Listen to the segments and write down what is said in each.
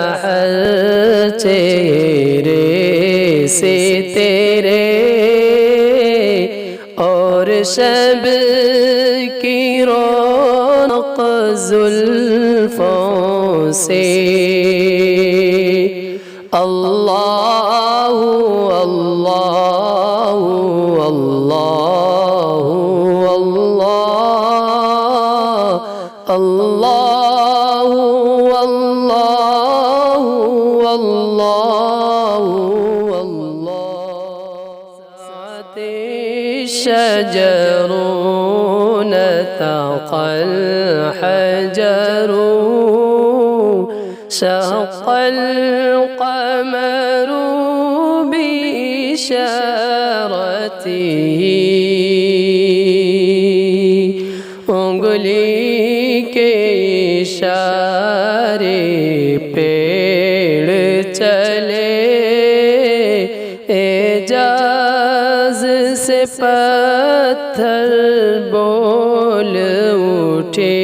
सहर चेहरे से तेरे और शब की रौनक जुल्फों से। अल्लाहु अल्लाहु अल्लाहु अल्लाह अल्लाहु अल्लाहु अल्लाहु अल्लाह। शजरून तक़ल हजरू शक़ल क़मरू बिइशारतिही। उंगली के इशारे पेड़ चले एजाज से पत्थर बोल उठे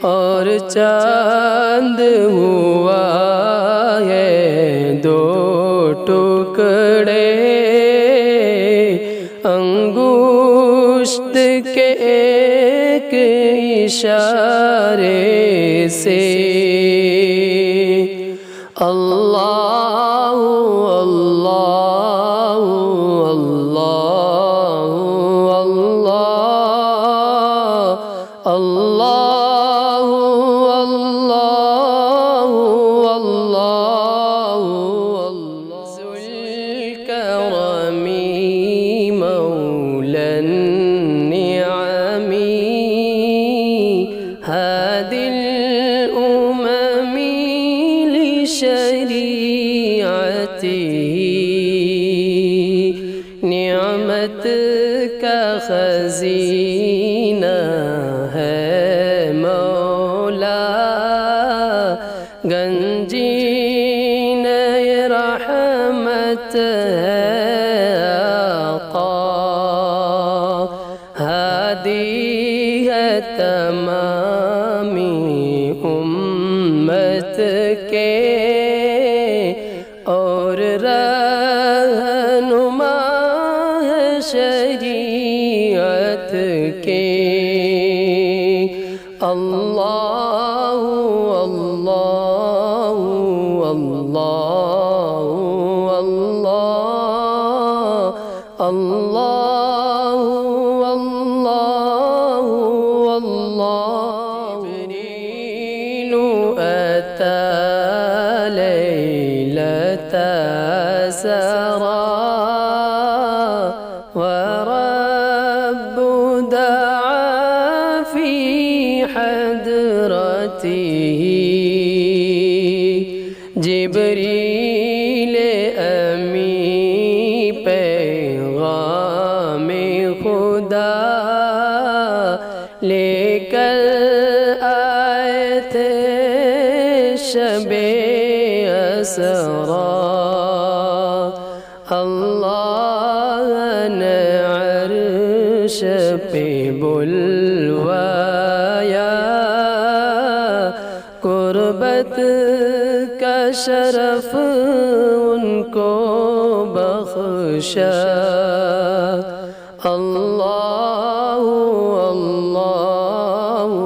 और चांद हुआ है दो टुकड़े अंगुष्ठ के एक इशारे से। अल्लाहु अल्लाहु अल्लाहु अल्लाह अल्लाहु अल्लाहु अल्लाहु अल्लाह। ज़ुल्करमी मौलन निअमी हादिल उममी लिशरीअतिही। निअमत का खजीना है मौला गंजीन रहमत है आका। हादी है तमामी उम्मत के और रहनुमा है शरीयत के। अल्लाहु अल्लाहु अल्लाहु अल्लाह अल्लाहु अल्लाहु अल्लाह। जिब्रीलु अता लैलत सरा ورب دعا في حضرته। जिब्रील अमी पैगाम खुदा लेकर आए थे शबे असरा। अल्लाह ने अर्श पे बुलवाया कुर्बत का शरफ उनको बख्शा। अल्लाहु अल्लाहु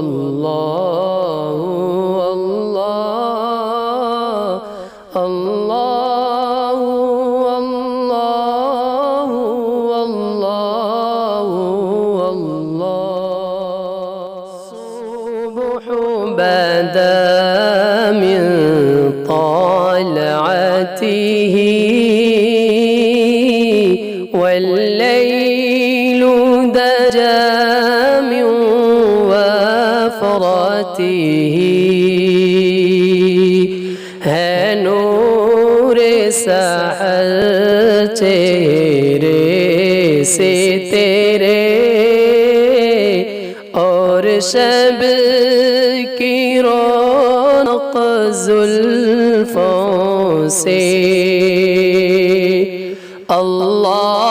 अल्लाहु अल्लाह अल्लाहु अल्लाहु अल्लाहु अल्लाह। सुबहु बदामिन tala'atihi wal-laylu dajamin wafratihi। है नूरे सहर चेहरे से तेरे और शब की रौनक जुल्फों से। अल्लाह